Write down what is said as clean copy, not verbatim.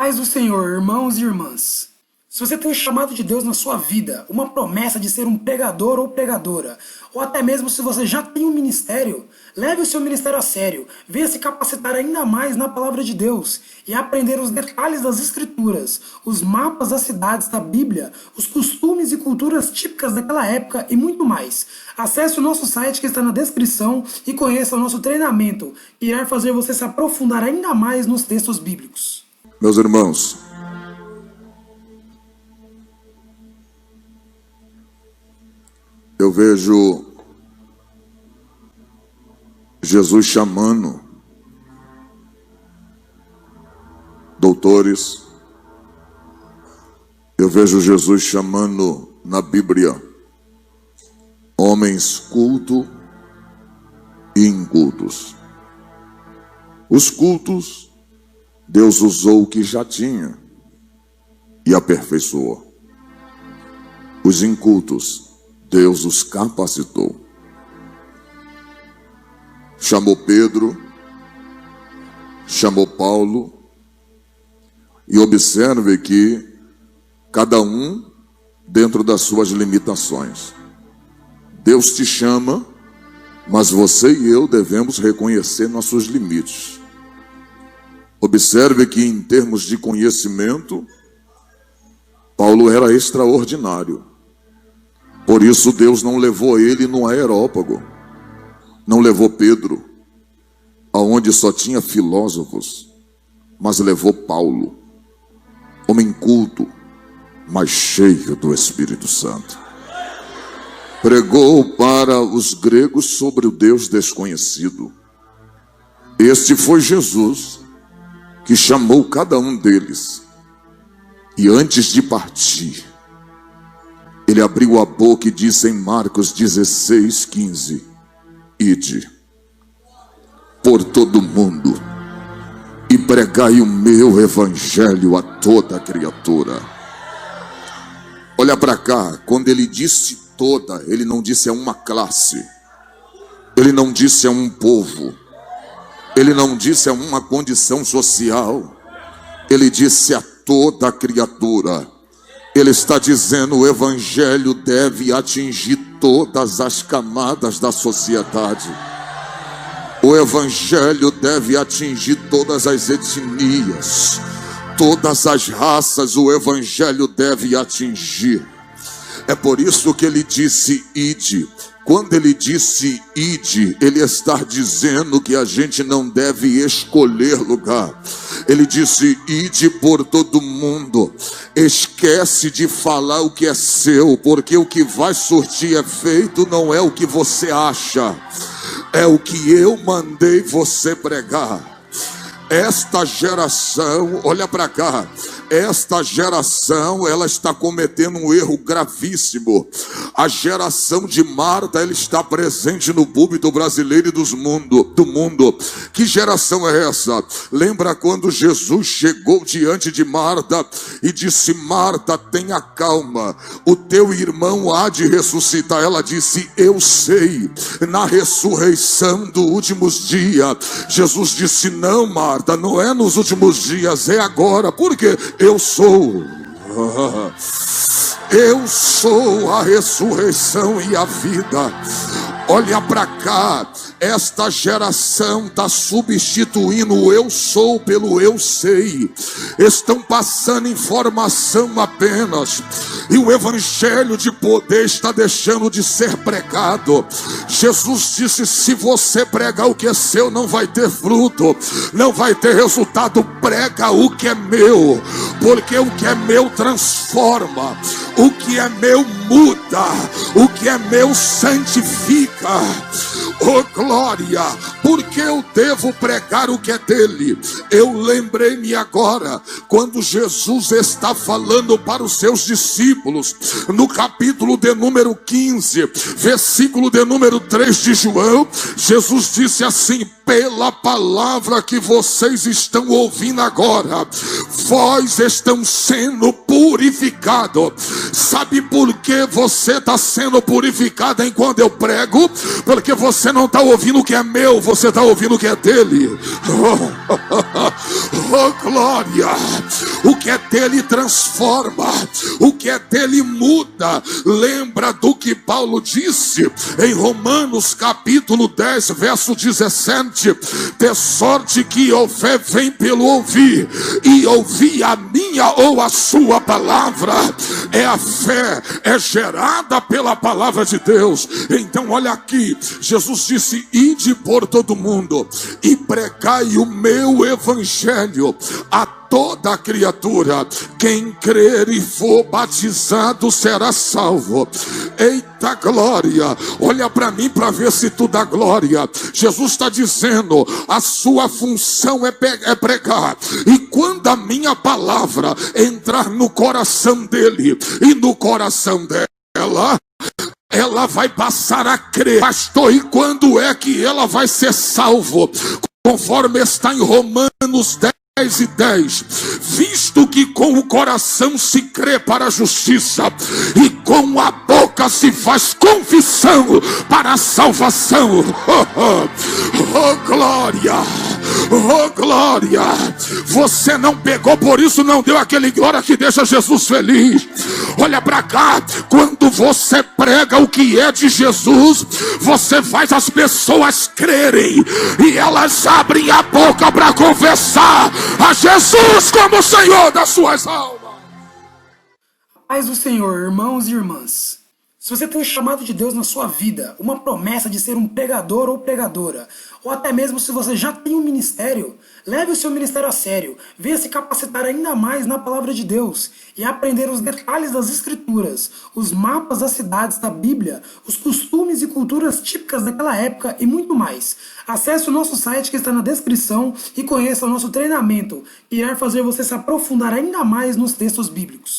Paz do Senhor, irmãos e irmãs. Se você tem um chamado de Deus na sua vida, uma promessa de ser um pregador ou pregadora, ou até mesmo se você já tem um ministério, leve o seu ministério a sério, venha se capacitar ainda mais na palavra de Deus e aprender os detalhes das escrituras, os mapas das cidades da Bíblia, os costumes e culturas típicas daquela época e muito mais. Acesse o nosso site que está na descrição e conheça o nosso treinamento, que irá fazer você se aprofundar ainda mais nos textos bíblicos. Meus irmãos, eu vejo Jesus chamando doutores, eu vejo Jesus chamando na Bíblia homens cultos e incultos. Os cultos, Deus usou o que já tinha e aperfeiçoou. Os incultos, Deus os capacitou. Chamou Pedro, chamou Paulo, e observe que cada um dentro das suas limitações. Deus te chama, mas você e eu devemos reconhecer nossos limites. Observe que em termos de conhecimento, Paulo era extraordinário. Por isso Deus não levou ele no aerópago, não levou Pedro, aonde só tinha filósofos, mas levou Paulo, homem culto, mas cheio do Espírito Santo. Pregou para os gregos sobre o Deus desconhecido. Este foi Jesus, que chamou cada um deles, e antes de partir, ele abriu a boca e disse em Marcos 16:15: Ide por todo mundo e pregai o meu evangelho a toda criatura. Olha para cá, quando ele disse toda, ele não disse a uma classe, ele não disse a um povo, ele não disse a uma condição social, ele disse a toda criatura. Ele está dizendo: o evangelho deve atingir todas as camadas da sociedade. O evangelho deve atingir todas as etnias, todas as raças, o evangelho deve atingir. É por isso que ele disse ide. Quando ele disse ide, ele está dizendo que a gente não deve escolher lugar. Ele disse ide por todo mundo. Esquece de falar o que é seu, porque o que vai surtir efeito não é o que você acha, é o que eu mandei você pregar. Esta geração, olha para cá, esta geração, ela está cometendo um erro gravíssimo. A geração de Marta, ela está presente no púlpito brasileiro e do mundo. Que geração é essa? Lembra quando Jesus chegou diante de Marta e disse: Marta, tenha calma, o teu irmão há de ressuscitar. Ela disse: eu sei, na ressurreição dos últimos dias. Jesus disse: não, Marta, não é nos últimos dias, é agora, porque eu sou a ressurreição e a vida. Olha para cá, esta geração está substituindo o eu sou pelo eu sei. Estão passando informação apenas, e o evangelho de poder está deixando de ser pregado. Jesus disse: se você pregar o que é seu, não vai ter fruto, não vai ter resultado. Prega o que é meu, porque o que é meu transforma, o que é meu muda, o que é meu santifica. Oh glória, porque eu devo pregar o que é dele. Eu lembrei-me agora, quando Jesus está falando para os seus discípulos, no capítulo de número 15, versículo de número 3 de João, Jesus disse assim: pela palavra que vocês estão ouvindo agora, vós estão sendo purificados. Sabe por que você está sendo purificado enquanto eu prego? Porque você não está ouvindo o que é meu, você está ouvindo o que é dele. Oh glória! O que é dele transforma, o que é dele muda. Lembra do que Paulo disse em Romanos capítulo 10, verso 17: de sorte que a fé vem pelo ouvir, e ouvir a minha ou a sua palavra. É a fé, é gerada pela palavra de Deus. Então olha aqui, Jesus disse: ide por todo mundo e pregai o meu evangelho a toda criatura. Quem crer e for batizado será salvo. Eita glória! Olha para mim para ver se tu dá glória. Jesus está dizendo: a sua função é pregar, e quando a minha palavra entrar no coração dele e no coração dela, ela vai passar a crer. Pastor, e quando é que ela vai ser salvo? Conforme está em Romanos 10:10, visto que com o coração se crê para a justiça e com a boca se faz confissão para a salvação. Oh glória! Oh glória! Você não pegou, por isso não deu aquele glória que deixa Jesus feliz. Olha para cá, quando você prega o que é de Jesus, você faz as pessoas crerem e elas abrem a boca para confessar a Jesus como Senhor das suas almas. Paz do Senhor, irmãos e irmãs. Se você tem um chamado de Deus na sua vida, uma promessa de ser um pregador ou pregadora, ou até mesmo se você já tem um ministério, leve o seu ministério a sério, venha se capacitar ainda mais na palavra de Deus e aprender os detalhes das escrituras, os mapas das cidades da Bíblia, os costumes e culturas típicas daquela época e muito mais. Acesse o nosso site que está na descrição e conheça o nosso treinamento, que irá fazer você se aprofundar ainda mais nos textos bíblicos.